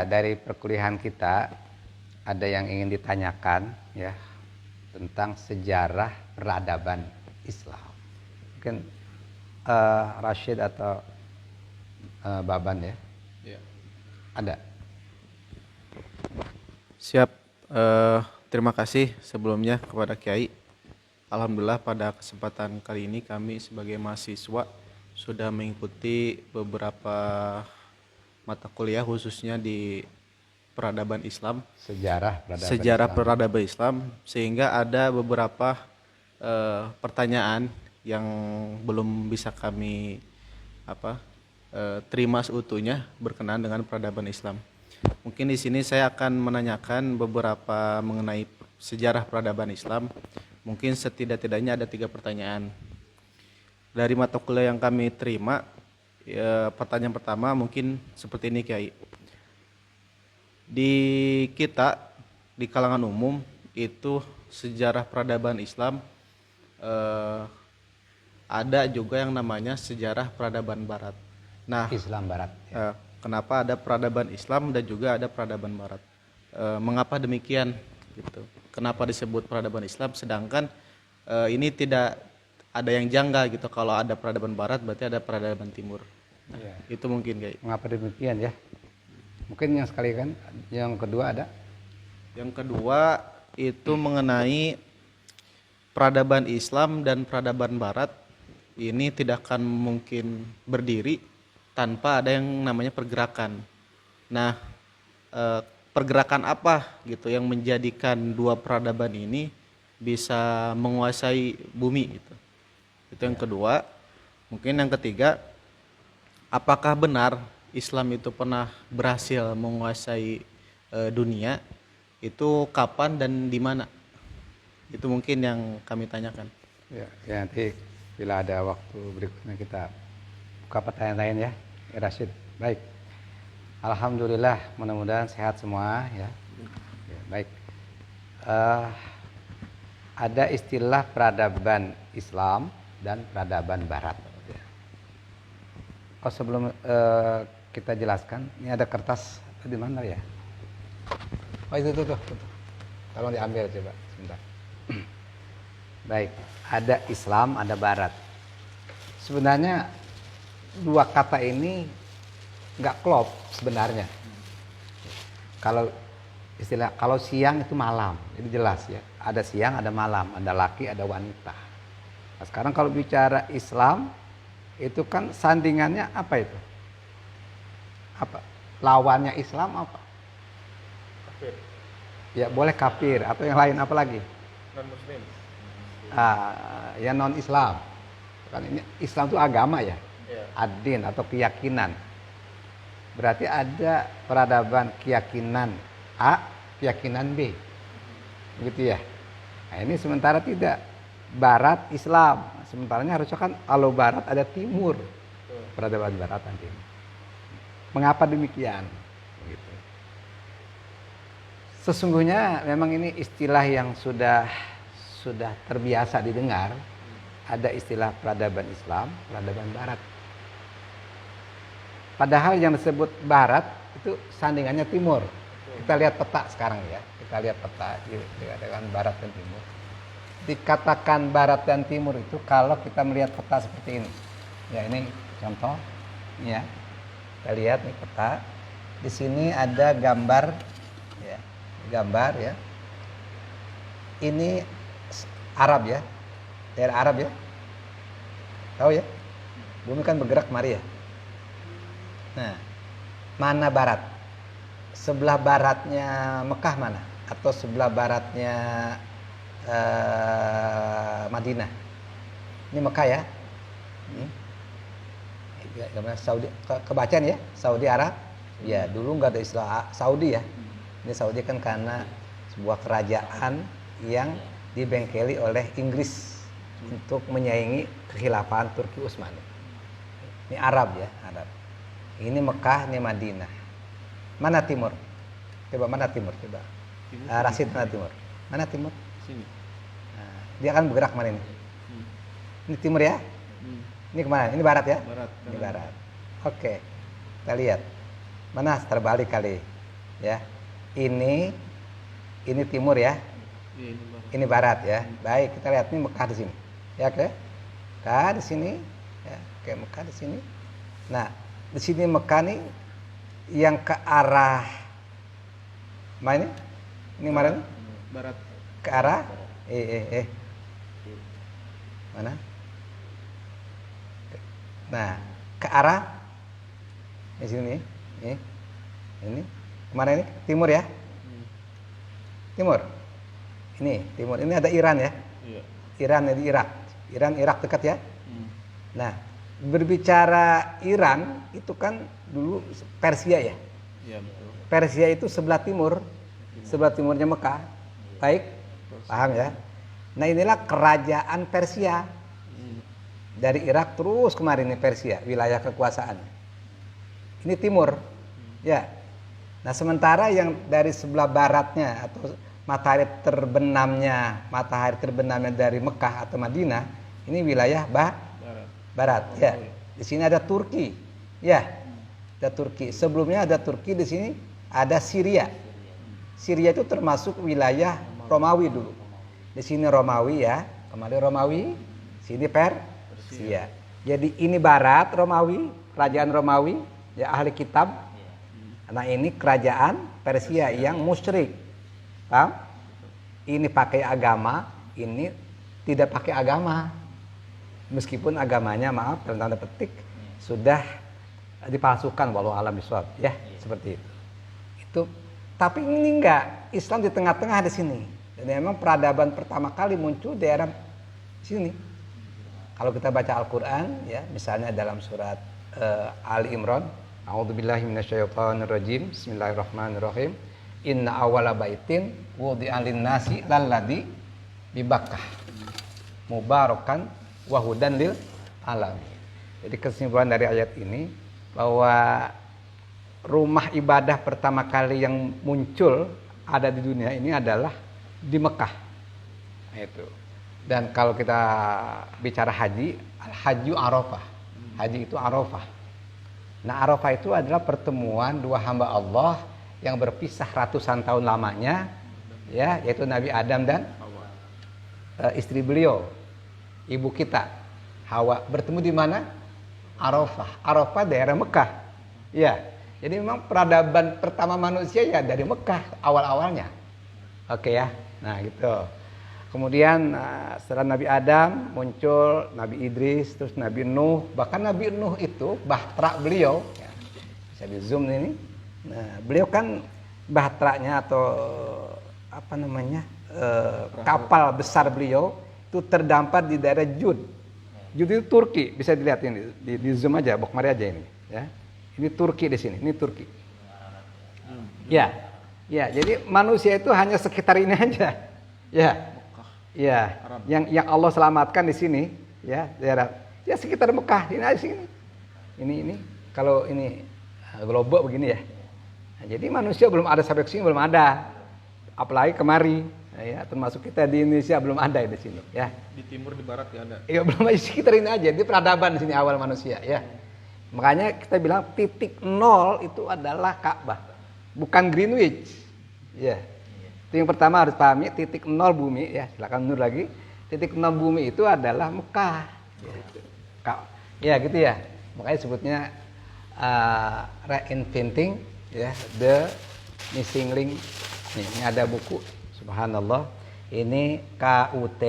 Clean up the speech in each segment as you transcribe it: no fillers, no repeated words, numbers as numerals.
Dari perkuliahan kita ada yang ingin ditanyakan ya tentang sejarah peradaban Islam. Mungkin Rashid atau Baban ya. Ya. Ada. Siap. Terima kasih sebelumnya kepada Kiai. Alhamdulillah pada kesempatan kali ini kami sebagai mahasiswa sudah mengikuti beberapa mata kuliah khususnya di peradaban Islam, Sejarah peradaban Islam, sehingga ada beberapa pertanyaan yang belum bisa kami terima seutuhnya berkenaan dengan peradaban Islam. Mungkin di sini saya akan menanyakan beberapa mengenai sejarah peradaban Islam. Mungkin setidak-tidaknya ada 3 pertanyaan. Dari mata kuliah yang kami terima, pertanyaan pertama mungkin seperti ini, Kiai. Di kita, di kalangan umum, itu sejarah peradaban Islam ada juga yang namanya sejarah peradaban Barat. Nah, Islam Barat. Ya. Kenapa ada peradaban Islam dan juga ada peradaban Barat? Mengapa demikian? Gitu. Kenapa disebut peradaban Islam? Sedangkan ini tidak ada yang janggal gitu. Kalau ada peradaban Barat, berarti ada peradaban Timur. Nah, Ya. Itu mungkin kayak. Mengapa demikian ya? Mungkin yang sekali kan, yang kedua ada. Yang kedua itu mengenai peradaban Islam dan peradaban Barat. Ini tidak akan mungkin berdiri tanpa ada yang namanya pergerakan. Nah, pergerakan apa gitu yang menjadikan dua peradaban ini bisa menguasai bumi gitu. Itu yang kedua. Mungkin yang ketiga, apakah benar Islam itu pernah berhasil menguasai dunia? Itu kapan dan di mana? Itu mungkin yang kami tanyakan. Ya, nanti bila ada waktu berikutnya kita buka pertanyaan lain ya, Rashid. Baik. Alhamdulillah, mudah-mudahan sehat semua ya. Ya baik. Ada istilah peradaban Islam dan peradaban Barat. Ya. Oh sebelum kita jelaskan, ini ada kertas di mana ya? Oh itu tuh. Tolong diambil coba sebentar. Baik, ada Islam, ada Barat. Sebenarnya dua kata ini nggak klop sebenarnya. Kalau siang itu malam, jadi jelas ya. Ada siang, ada malam, ada laki, ada wanita. Nah, sekarang kalau bicara Islam, itu kan sandingannya apa itu? Apa? Lawannya Islam apa? Kafir. Ya boleh kafir atau yang lain apa lagi? Non Muslim. Ya non Islam. Kan ini Islam itu agama ya. Ad-din atau keyakinan. Berarti ada peradaban keyakinan A, keyakinan B. Begitu ya. Nah, ini sementara tidak. Barat Islam. Sementaranya harusnya kan kalau Barat ada Timur. Peradaban Barat dan Timur. Mengapa demikian? Begitu. Sesungguhnya memang ini istilah yang sudah terbiasa didengar. Ada istilah peradaban Islam, peradaban Barat. Padahal yang disebut Barat itu sandingannya Timur. Kita lihat peta sekarang ya. Kita lihat peta dikatakan Barat dan Timur. Dikatakan Barat dan Timur itu kalau kita melihat peta seperti ini. Ya ini contoh. Ya. Kita lihat nih peta. Di sini ada gambar. Ya. Gambar ya. Ini Arab ya. Daerah Arab ya. Tahu ya? Bumi kan bergerak kemari ya. Nah, mana barat? Sebelah baratnya Mekah mana? Atau sebelah baratnya Madinah? Ini Mekah ya. Ini Saudi. Kebacaan ya? Saudi Arab. Ya, dulu nggak ada istilah Saudi ya. Ini Saudi kan karena sebuah kerajaan yang dibengkeli oleh Inggris untuk menyaingi kekhilafahan Turki Utsmani. Ini Arab ya, Arab. Ini Mekah, ini Madinah. Mana timur? Coba mana timur? Coba. Rashid mana timur? Mana timur? Sini. Nah, dia akan bergerak kemana ini? Ini timur ya? Ini kemana? Ini barat ya? Barat. Ini barat. Oke. Kita lihat. Mana terbalik kali? Ya. Ini timur ya. Ini barat ya. Baik, kita lihat ini Mekah di sini. Ya, oke. Mekah di sini. Ya, oke, Mekah di sini. Nah, di sini Mekah nih yang ke arah mana ini? Ini mana nih? Barat. Ke arah mana? Nah, ke arah di sini nih. Ini kemana ini? Timur ya? Timur. Ini timur. Ini ada Iran ya? Iya. Iran di Irak. Irak dekat ya? Nah, berbicara Iran itu kan dulu Persia ya? Iya, betul. Persia itu sebelah timur. Sebelah timurnya Mekah. Baik? Paham ya? Nah, inilah kerajaan Persia. Dari Irak terus kemarin nih Persia, wilayah kekuasaan. Ini timur. Ya. Nah, sementara yang dari sebelah baratnya atau matahari terbenamnya dari Mekah atau Madinah, ini wilayah barat. Ya. Di sini ada Turki. Ya. Ada Turki. Sebelumnya ada Turki, di sini ada Syria. Syria itu termasuk wilayah Romawi dulu. Di sini Romawi ya, kemarin Romawi, sini Persia. Jadi ini barat Romawi, kerajaan Romawi, ya ahli kitab. Nah, ini kerajaan Persia yang musyrik. Paham? Ini pakai agama, ini tidak pakai agama. Meskipun agamanya, maaf, dalam tanda petik, sudah dipalsukan walau alam bisawab, ya, seperti itu. Tapi ini enggak, Islam di tengah-tengah di sini. Dan memang peradaban pertama kali muncul di daerah sini. Kalau kita baca Al-Qur'an ya, misalnya dalam surat Ali Imran, A'udzubillahi minasyaitonirrajim. Bismillahirrahmanirrahim. Inna awwala baitin wudi'a lin-nasi lalladzi bi Bakkah mubarakan wa hudan lil alamin. Jadi kesimpulan dari ayat ini bahwa rumah ibadah pertama kali yang muncul ada di dunia ini adalah di Mekah. Nah, itu. Dan kalau kita bicara haji, al-hajju Arafah. Haji itu Arafah. Nah, Arafah itu adalah pertemuan dua hamba Allah yang berpisah ratusan tahun lamanya, ya, yaitu Nabi Adam dan istri beliau, ibu kita, Hawa, bertemu di mana? Arafah. Arafah daerah Mekah. Ya. Jadi memang peradaban pertama manusia ya dari Mekah awal-awalnya. Oke ya. Nah, gitu. Kemudian setelah Nabi Adam muncul Nabi Idris, terus Nabi Nuh. Bahkan Nabi Nuh itu bahtera beliau, ya, bisa di zoom ini. Nah, beliau kan bahteranya atau apa namanya kapal besar beliau itu terdampar di daerah Jud. Jud itu Turki, bisa dilihat ini di zoom aja, bok mari aja ini. Ya, ini Turki di sini, ini Turki. Ya, ya. Jadi manusia itu hanya sekitar ini aja. Ya. Ya, yang Allah selamatkan di sini, ya, daerah, ya sekitar Mekah, ini aja sini. Ini, kalau ini global begini ya. Nah, jadi manusia belum ada sampai ke sini, belum ada. Apalagi kemari, ya, termasuk kita di Indonesia belum ada di sini, ya. Di timur, di barat ya ada. Iya, belum aja sekitar ini aja. Di peradaban di sini awal manusia, ya. Makanya kita bilang titik nol itu adalah Ka'bah, bukan Greenwich, ya. Yang pertama harus pahami titik nol bumi ya, silakan mundur lagi. Titik nol bumi itu adalah Mekah. Ya gitu ya. Makanya sebutnya reinventing ya, the missing link. Ini ada buku, subhanallah. Ini KUT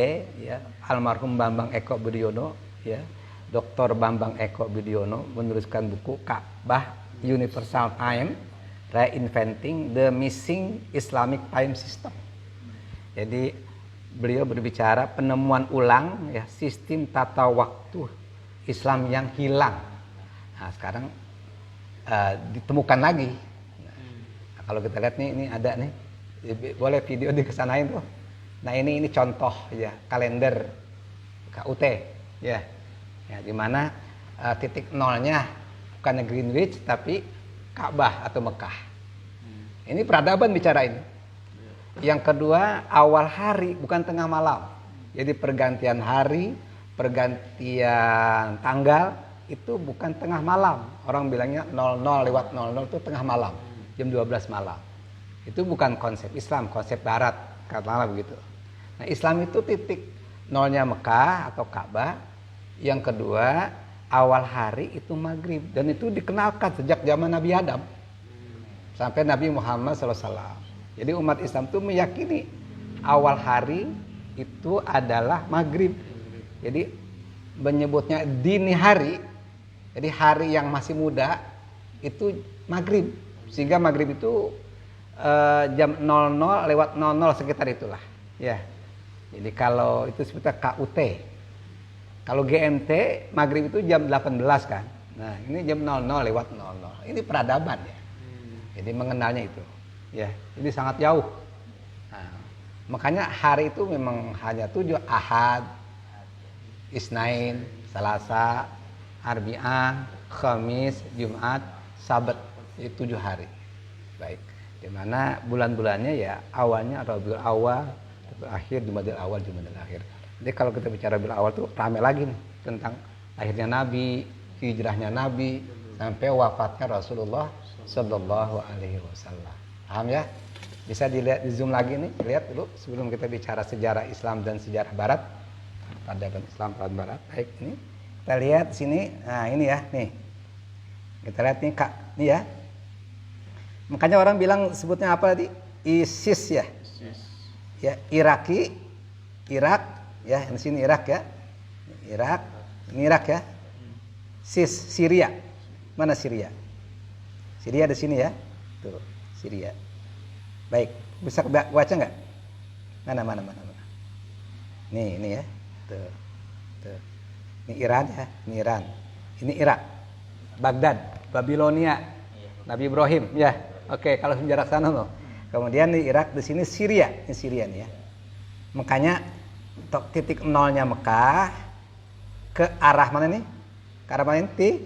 ya, almarhum Bambang Eko Budiono ya. Dr. Bambang Eko Budiono menuliskan buku Ka'bah Universal Time Reinventing the Missing Islamic Time System. Jadi beliau berbicara penemuan ulang ya sistem tata waktu Islam yang hilang. Nah, sekarang ditemukan lagi. Nah, kalau kita lihat nih, ini ada nih, boleh video dikesanain tuh. Nah ini contoh ya kalender KUT ya, ya di mana titik nolnya bukan Greenwich tapi Ka'bah atau Mekah. Ini peradaban bicara ini. Yang kedua, awal hari bukan tengah malam. Jadi pergantian hari, pergantian tanggal itu bukan tengah malam. Orang bilangnya 00 lewat 00 itu tengah malam, jam 12 malam. Itu bukan konsep Islam, konsep Barat, katakanlah begitu. Nah, Islam itu titik nolnya Mekah atau Ka'bah. Yang kedua, awal hari itu maghrib, dan itu dikenalkan sejak zaman Nabi Adam sampai Nabi Muhammad SAW. Jadi umat Islam itu meyakini awal hari itu adalah maghrib. Jadi menyebutnya dini hari, jadi hari yang masih muda itu maghrib. Sehingga maghrib itu jam 00 lewat 00 sekitar itulah. Ya. Jadi kalau itu sebutnya KUT. Kalau GMT maghrib itu jam 18 kan. Nah, ini jam 00 lewat 00. Ini peradaban ya. Jadi mengenalnya itu. Ya, jadi sangat jauh. Nah, makanya hari itu memang hanya 7, Ahad, Isnain, Selasa, Arbi'ah, Khamis, Jumat, Sabat. Itu 7 hari. Baik. Di mana bulan-bulannya ya awalnya Rabiul Awal, Rabiul Akhir, Jumadil Awal, Jumadil Akhir. Jadi kalau kita bicara Rabiul Awal tuh rame lagi nih tentang lahirnya Nabi, hijrahnya Nabi, sampai wafatnya Rasulullah Sallallahu Alaihi Wasallam. Paham ya? Bisa dilihat di zoom lagi nih, lihat dulu sebelum kita bicara sejarah Islam dan sejarah Barat, peradaban Islam peradaban Barat. Baik, ini kita lihat sini. Nah ini ya, nih kita lihat nih kak, nih ya. Makanya orang bilang sebutnya apa tadi? ISIS ya. Ya, Irak, ya, di sini Irak ya. Ini Irak ya. Syria. Mana Syria? Syria di sini ya. Tuh, Syria. Baik, bisa baca nggak? Mana. Nih, ini ya. Tuh. Ini Iran ya, ini Iran. Ini Irak. Baghdad, Babilonia. Nabi Ibrahim, ya. Oke, kalau sejarah sana loh. Kemudian di Irak, di sini Syria, ini Syria nih ya. Makanya titik nolnya Mekah ke arah mana nih? Ke arah mana ini?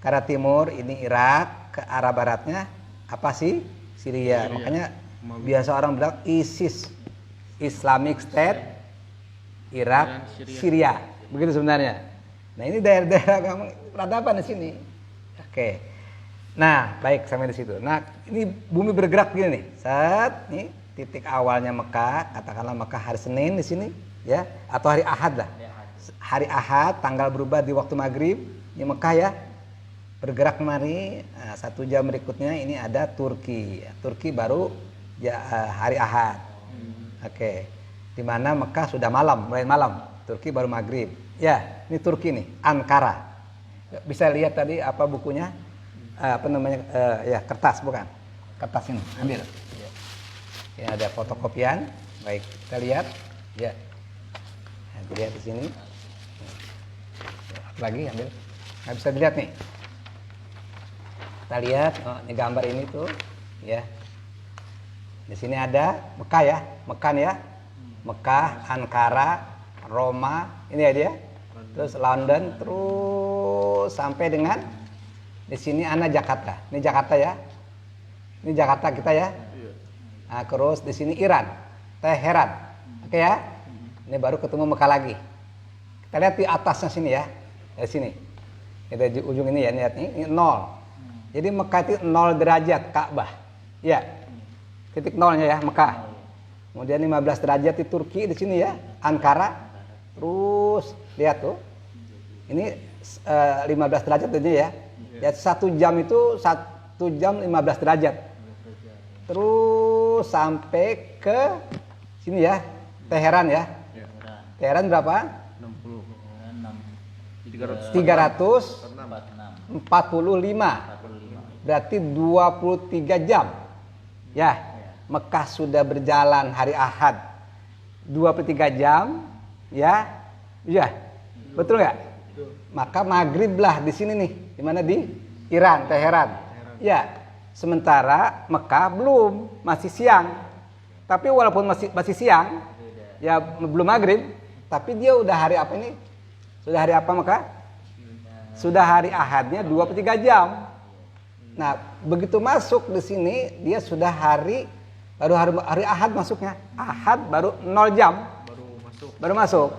Ke arah timur ini Irak, ke arah baratnya apa sih? Syria. Makanya biasa orang bilang ISIS, Islamic State, Irak, Syria. Begitu sebenarnya. Nah, ini daerah-daerah peradaban di sini. Oke. Nah, baik sampai di situ. Nah, ini bumi bergerak begini nih. Set, nih titik awalnya Mekah, katakanlah Mekah hari Senin di sini, ya, atau hari Ahad lah. Hari Ahad, tanggal berubah di waktu maghrib, di Mekah ya. Bergerak kemari, nah, 1 jam berikutnya ini ada Turki. Turki baru ya, hari Ahad. Oke. Di mana Mekah sudah malam, mulai malam. Turki baru maghrib. Ya, ini Turki nih, Ankara. Bisa lihat tadi apa bukunya? Apa namanya? Ya, kertas bukan? Kertas ini, ambil. Ya, ada fotokopian. Baik, kita lihat. Ya. Nah, dilihat di sini. Lagi ambil. Nggak bisa dilihat nih. Kita lihat, oh, ini gambar ini tuh, ya. Di sini ada Mekah ya, Mekah ya. Mekah, Ankara, Roma, ini ya dia. Terus London, terus sampai dengan di sini ada Jakarta. Ini Jakarta ya. Ini Jakarta kita ya. Nah, terus di sini Iran, Teheran. Oke ya. Ini baru ketemu Mekah lagi. Kita lihat di atasnya sini ya. Dari sini. Kita di ujung ini ya, lihat ini 0. Jadi Mekah itu 0 derajat Ka'bah. Ya. Titik nolnya ya, Mekah. Kemudian 15 derajat di Turki di sini ya, Ankara. Terus lihat tuh. Ini 15 derajat ini ya. Ya 1 jam itu 1 jam 15 derajat. Terus sampai ke sini ya, Teheran ya. Teheran berapa? 345. Berarti 23 jam. Ya, Mekah sudah berjalan hari Ahad 23 jam, ya. Ya. Betul nggak? Maka maghriblah di sini nih, di mana di Iran, Teheran. Ya. Sementara Mekah belum, masih siang. Tapi walaupun masih siang, ya belum maghrib, tapi dia udah hari apa ini? Sudah hari apa Mekah? Sudah hari Ahadnya 23 jam. Nah, begitu masuk di sini dia sudah baru hari Ahad masuknya. Ahad baru 0 jam. Baru masuk.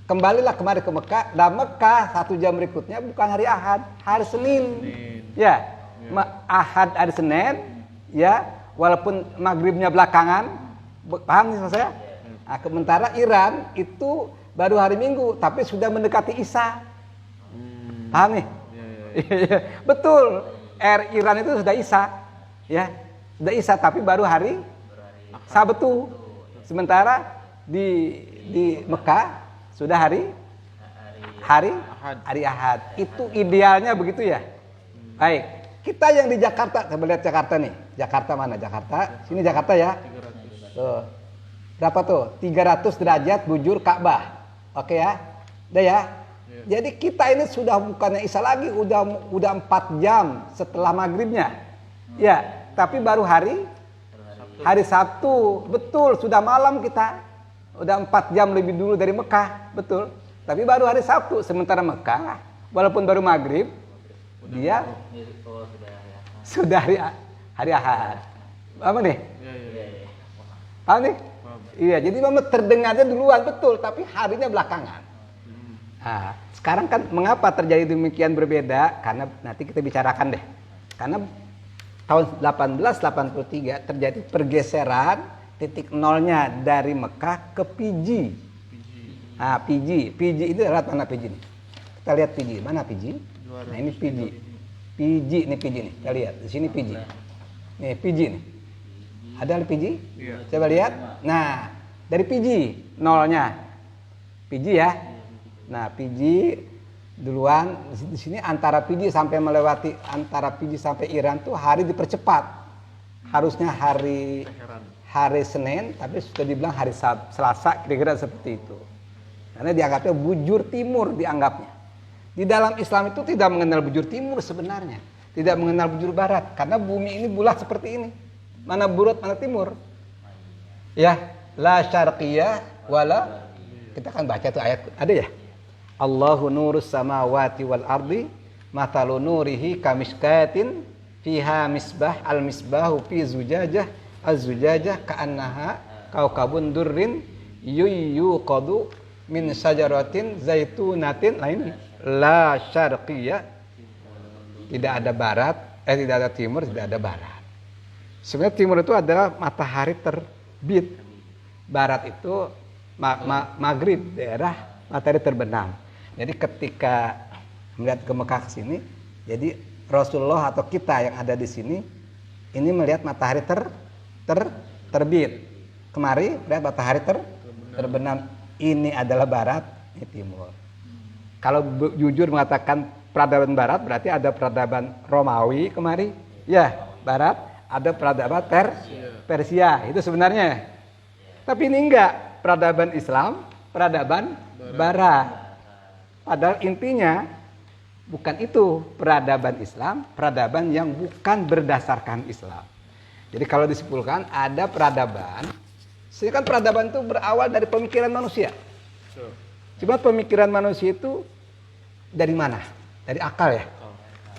Kembalilah kemari ke Mekah. Dan Mekah 1 jam berikutnya bukan hari Ahad, hari Senin. Ya. Ahad hari Senin, ya. walaupun maghribnya belakangan, paham nih sama saya? Nah, sementara Iran itu baru hari Minggu, tapi sudah mendekati Isya. Paham nih? Iya. Betul. Iran itu sudah Isya, ya, sudah Isya, tapi baru hari Sabtu. Sementara di Mekah sudah hari Ahad. Itu idealnya begitu ya. Baik, kita yang di Jakarta, coba lihat Jakarta nih. Jakarta mana? Jakarta. Sini Jakarta ya. Tuh. Berapa tuh? 300 derajat bujur Ka'bah. Oke ya. Udah ya. Jadi kita ini sudah bukannya Isya lagi, udah 4 jam setelah maghribnya. Ya, tapi baru hari Sabtu. Betul, sudah malam kita. Udah 4 jam lebih dulu dari Mekah, betul. Tapi baru hari Sabtu. Sementara Mekah, walaupun baru maghrib, dia sudah hari Ahad. Apa nih? Paham nih? Iya, jadi memang terdengarnya duluan, betul, tapi harinya belakangan. Nah, sekarang kan mengapa terjadi demikian berbeda? Karena nanti kita bicarakan deh. Karena tahun 1883 terjadi pergeseran titik nolnya dari Mekah ke Fiji. Nah, Fiji itu adalah mana Fiji nih? Kita lihat Fiji, mana Fiji? Nah, ini Fiji. Fiji nih. Kita lihat di sini Fiji. Nih Fiji nih. Ada Fiji? Iya. Coba lihat. Nah, dari Fiji nolnya. Fiji ya. Nah, Fiji duluan di sini antara Fiji sampai melewati antara Fiji sampai Iran tuh hari dipercepat. Harusnya hari Senin, tapi sudah dibilang hari Selasa, kira-kira seperti itu. Karena dianggapnya bujur timur dianggapnya. Di dalam Islam itu tidak mengenal bujur timur sebenarnya, tidak mengenal bujur barat, karena bumi ini bulat seperti ini. Mana bulat, mana timur. Ya, la syarqiyah wala. Kita kan baca tuh ayat, ada ya? Allahu nurus samawati wal ardi matalu nurihi kamiskatin fiha misbah al misbahu fi zujajah az-zujajah ka'annaha kaukabun durrin yuqadu min syajaratin zaitunatin. Lain la syarqiyah, tidak ada barat, tidak ada timur, tidak ada barat. Sebenarnya timur itu adalah matahari terbit, barat itu maghrib, daerah matahari terbenam. Jadi ketika melihat ke Mekah ke sini, jadi Rasulullah atau kita yang ada di sini ini melihat matahari terbit. Kemari melihat matahari terbenam. Ini adalah barat, ini timur. Kalau jujur mengatakan peradaban barat, berarti ada peradaban Romawi kemari. Ya, barat, ada peradaban Persia. Itu sebenarnya. Tapi ini enggak, peradaban Islam, peradaban barat. Padahal intinya bukan itu peradaban Islam, peradaban yang bukan berdasarkan Islam. Jadi kalau disimpulkan ada peradaban, sedangkan peradaban itu berawal dari pemikiran manusia. Cuma pemikiran manusia itu dari mana? Dari akal ya.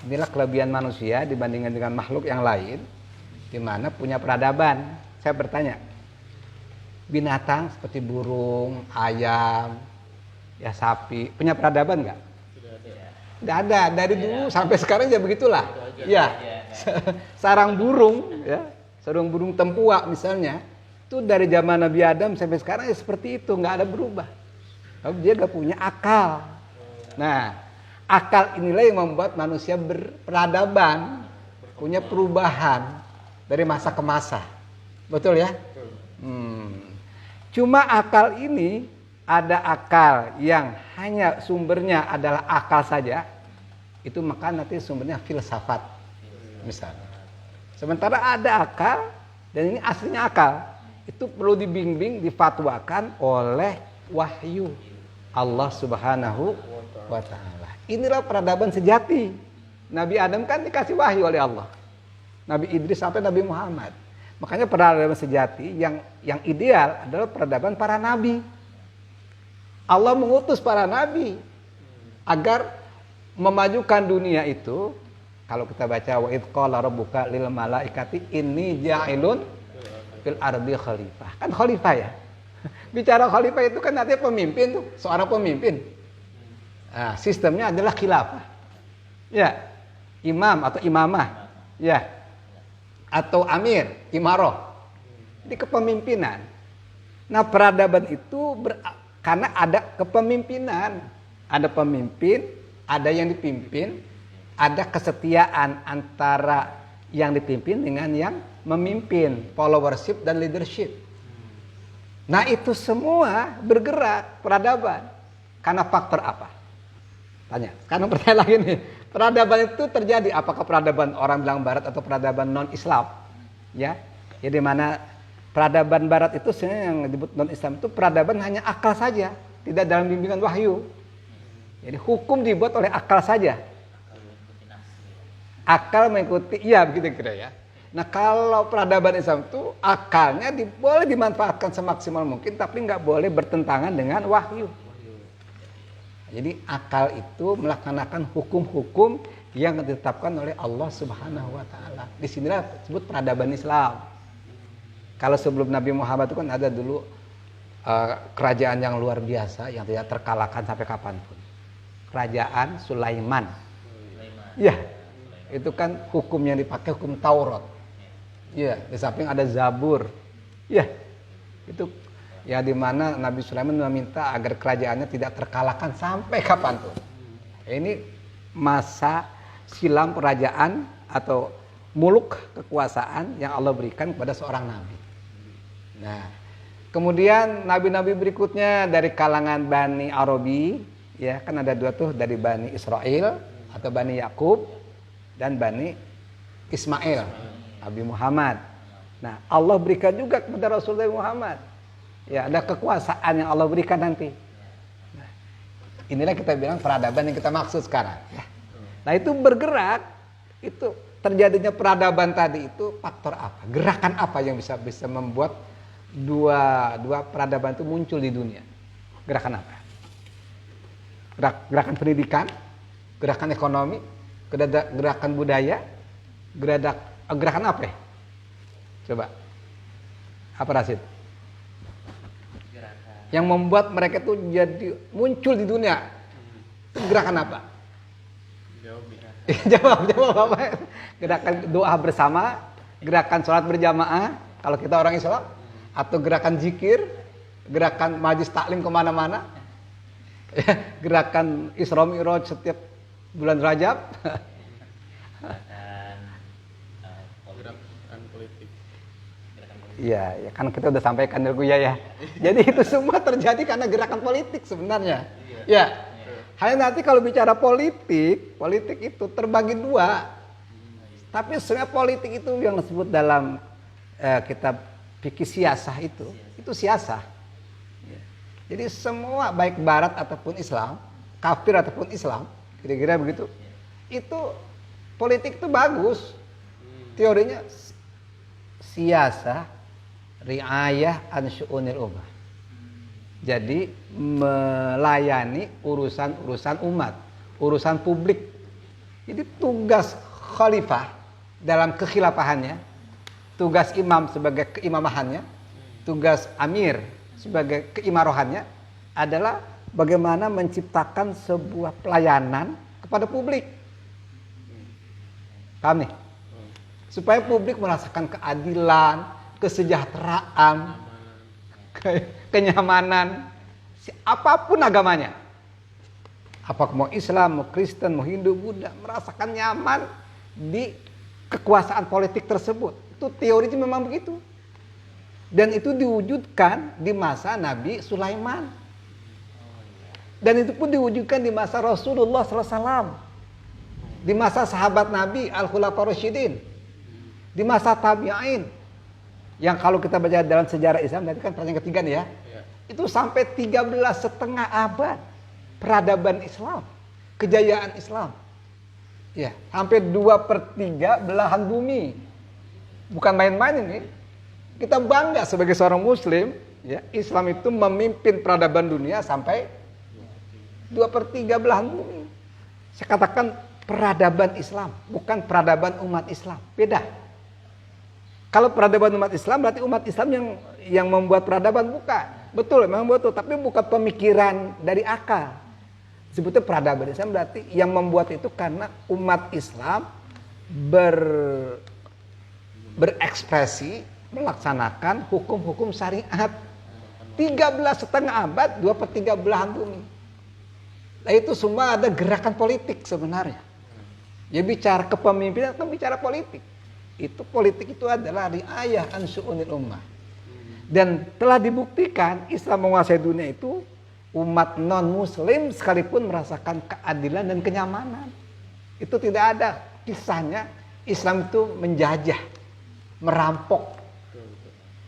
Inilah kelebihan manusia dibandingkan dengan makhluk yang lain, di mana punya peradaban. Saya bertanya, binatang seperti burung, ayam, ya sapi, punya peradaban nggak? Tidak ada. Dari dulu sampai sekarang ya begitulah. Ya, sarang burung, ya, sarang burung tempua misalnya, itu dari zaman Nabi Adam sampai sekarang ya seperti itu, nggak ada berubah. Tapi dia nggak punya akal. Nah, akal inilah yang membuat manusia berperadaban, punya perubahan dari masa ke masa. Betul ya? Cuma akal ini, ada akal yang hanya sumbernya adalah akal saja, itu maka nanti sumbernya filsafat misalnya. Sementara ada akal, dan ini aslinya akal, itu perlu dibimbing, difatwakan oleh wahyu Allah Subhanahu wa Ta'ala. Inilah peradaban sejati. Nabi Adam kan dikasih wahyu oleh Allah, Nabi Idris sampai Nabi Muhammad. Makanya peradaban sejati yang ideal adalah peradaban para nabi. Allah mengutus para nabi agar memajukan dunia itu. Kalau kita baca wa idz qala rabbuka lil malaikati inni ja'ilun fil ardi khalifah. Kan khalifah ya. Bicara khalifah itu kan artinya pemimpin tuh, seorang pemimpin. Nah, sistemnya adalah khilafah. Ya, imam atau imamah. Ya. atau amir, imaroh. Jadi kepemimpinan. Nah peradaban itu karena ada kepemimpinan. Ada pemimpin, ada yang dipimpin, ada kesetiaan antara yang dipimpin dengan yang memimpin, followership dan leadership. Nah itu semua bergerak peradaban. Karena faktor apa? Tanya. Karena pertanyaan lagi nih. Peradaban itu terjadi apakah peradaban orang bilang barat atau peradaban non-Islam? Ya. Jadi mana peradaban barat itu sebenarnya yang disebut non-Islam itu peradaban hanya akal saja, tidak dalam bimbingan wahyu. Jadi hukum dibuat oleh akal saja. Akal mengikuti, iya begitu kira ya. Nah kalau peradaban Islam itu akalnya boleh dimanfaatkan semaksimal mungkin, tapi nggak boleh bertentangan dengan wahyu. Jadi akal itu melaksanakan hukum-hukum yang ditetapkan oleh Allah Subhanahu wa taala. Disinilah disebut peradaban Islam. Kalau sebelum Nabi Muhammad itu kan ada dulu kerajaan yang luar biasa yang tidak terkalahkan sampai kapanpun. Kerajaan Sulaiman. Ya, itu kan hukum yang dipakai hukum Taurat. Ya, di samping ada Zabur. Ya, itu ya di mana Nabi Sulaiman meminta agar kerajaannya tidak terkalahkan sampai kapanpun. Ini masa silam kerajaan atau muluk kekuasaan yang Allah berikan kepada seorang nabi. Nah, kemudian nabi-nabi berikutnya dari kalangan Bani Arabi, ya kan ada dua tuh, dari Bani Israel atau Bani Yakub dan Bani Ismail, Nabi Muhammad. Nah, Allah berikan juga kepada Rasulullah Muhammad. Ya, ada kekuasaan yang Allah berikan nanti. Nah, inilah kita bilang peradaban yang kita maksud sekarang. Ya. Nah itu bergerak, itu terjadinya peradaban tadi itu faktor apa? Gerakan apa yang bisa membuat dua peradaban itu muncul di dunia? Gerakan apa? Gerakan pendidikan, gerakan ekonomi, gerakan budaya, gerakan apa ya? Coba, apa Rasid? Yang membuat mereka itu jadi muncul di dunia. Gerakan apa? Jawab apa? Gerakan doa bersama, gerakan sholat berjamaah kalau kita orang Islam, atau gerakan zikir, gerakan majlis taklim kemana-mana, gerakan Isra Mi'raj setiap bulan Rajab. Iya, ya kan kita udah sampaikan ya. Jadi itu semua terjadi karena gerakan politik sebenarnya. Ya. Hanya nanti kalau bicara politik itu terbagi dua. Tapi sebenarnya politik itu yang disebut dalam kitab fikih siasah itu siasah. Jadi semua baik barat ataupun Islam, kafir ataupun Islam, kira-kira begitu. Itu politik itu bagus. Teorinya siasah riayah an syu'unil ummah. Jadi melayani urusan umat, urusan publik. Jadi tugas khalifah dalam kekhilafahannya, tugas imam sebagai keimamahannya, tugas amir sebagai keimarohannya adalah bagaimana menciptakan sebuah pelayanan kepada publik. Paham nih? Supaya publik merasakan keadilan, kesejahteraan, kenyamanan, apapun agamanya. Apakah mau Islam, mau Kristen, mau Hindu, Buddha, merasakan nyaman di kekuasaan politik tersebut. Itu teorinya memang begitu. Dan itu diwujudkan di masa Nabi Sulaiman. Dan itu pun diwujudkan di masa Rasulullah SAW. Di masa sahabat Nabi Al-Khulafaur Rasyidin. Di masa tabi'in. Yang kalau kita baca dalam sejarah Islam, nanti kan pertanyaan ketiga nih ya. Itu sampai 13,5 abad peradaban Islam, kejayaan Islam. Ya, hampir 2/3 belahan bumi. Bukan main-main ini. Kita bangga sebagai seorang muslim, ya, Islam itu memimpin peradaban dunia sampai 2/3 belahan bumi. Saya katakan peradaban Islam, bukan peradaban umat Islam. Beda. Kalau peradaban umat Islam berarti umat Islam yang membuat peradaban, bukan. Betul, memang betul, tapi bukan pemikiran dari akal. Sebetulnya peradaban Islam berarti yang membuat itu karena umat Islam berekspresi melaksanakan hukum-hukum syariat. 13,5 abad, 2/3 belahan bumi. Nah itu semua ada gerakan politik sebenarnya. Ya bicara kepemimpinan kan bicara politik. Itu politik itu adalah riayah an syu'unil ummah. Dan telah dibuktikan Islam menguasai dunia itu umat non muslim sekalipun merasakan keadilan dan kenyamanan. Itu tidak ada kisahnya Islam itu menjajah, merampok.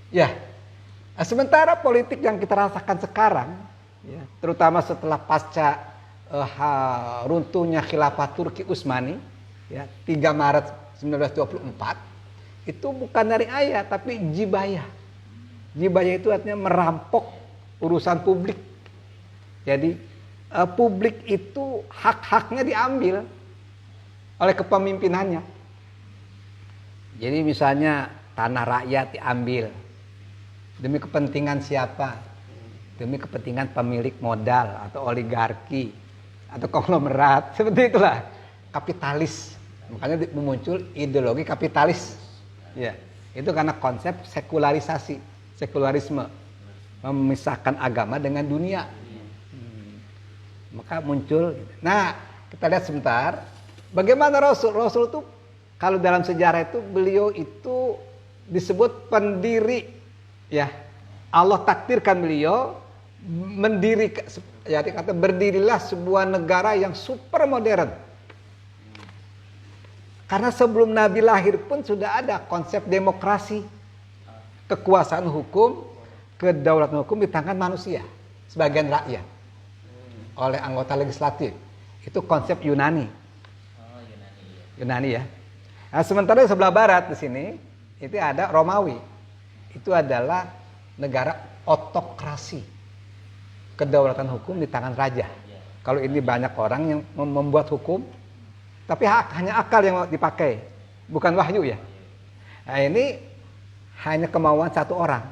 Ya. Nah, sementara politik yang kita rasakan sekarang, ya, terutama setelah pasca runtuhnya khilafah Turki Utsmani, ya, 3 Maret 1924, itu bukan dari ayat tapi jibayah. Jibayah itu artinya merampok urusan publik. Jadi publik itu hak-haknya diambil oleh kepemimpinannya. Jadi misalnya tanah rakyat diambil. Demi kepentingan siapa? Demi kepentingan pemilik modal atau oligarki atau konglomerat. Seperti itulah kapitalis. Makanya muncul ideologi kapitalis. Ya, itu karena konsep sekularisasi, sekularisme, memisahkan agama dengan dunia. Maka muncul. Nah, kita lihat sebentar. Bagaimana Rasul? Rasul itu kalau dalam sejarah itu beliau itu disebut pendiri. Ya, Allah takdirkan beliau berdirilah sebuah negara yang super modern. Karena sebelum Nabi lahir pun sudah ada konsep demokrasi, kekuasaan hukum, kedaulatan hukum di tangan manusia, sebagian rakyat, oleh anggota legislatif. Itu konsep Yunani. Yunani ya. Nah, sementara di sebelah barat di sini itu ada Romawi. Itu adalah negara otokrasi, kedaulatan hukum di tangan raja. Kalau ini banyak orang yang membuat hukum, tapi hanya akal yang dipakai, bukan wahyu ya. Nah ini hanya kemauan satu orang.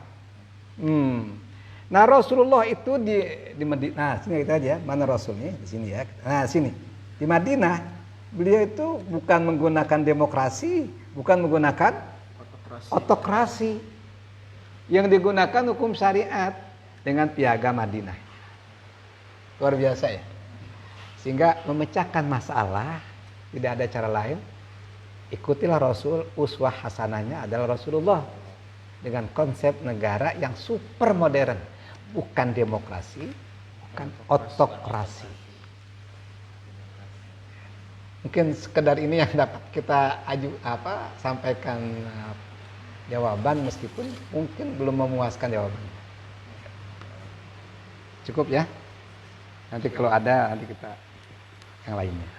Nah Rasulullah itu di Madinah. Nah sini kita aja, mana Rasulnya di sini ya. Nah sini di Madinah beliau itu bukan menggunakan demokrasi, bukan menggunakan otokrasi. Yang digunakan hukum syariat dengan piagam Madinah. Luar biasa ya. Sehingga memecahkan masalah, tidak ada cara lain. Ikutilah Rasul, uswah hasanahnya adalah Rasulullah. Dengan konsep negara yang super modern. Bukan demokrasi, bukan otokrasi. Mungkin sekedar ini yang dapat kita sampaikan jawaban meskipun mungkin belum memuaskan jawabannya. Cukup ya. Nanti kalau ada nanti kita yang lainnya.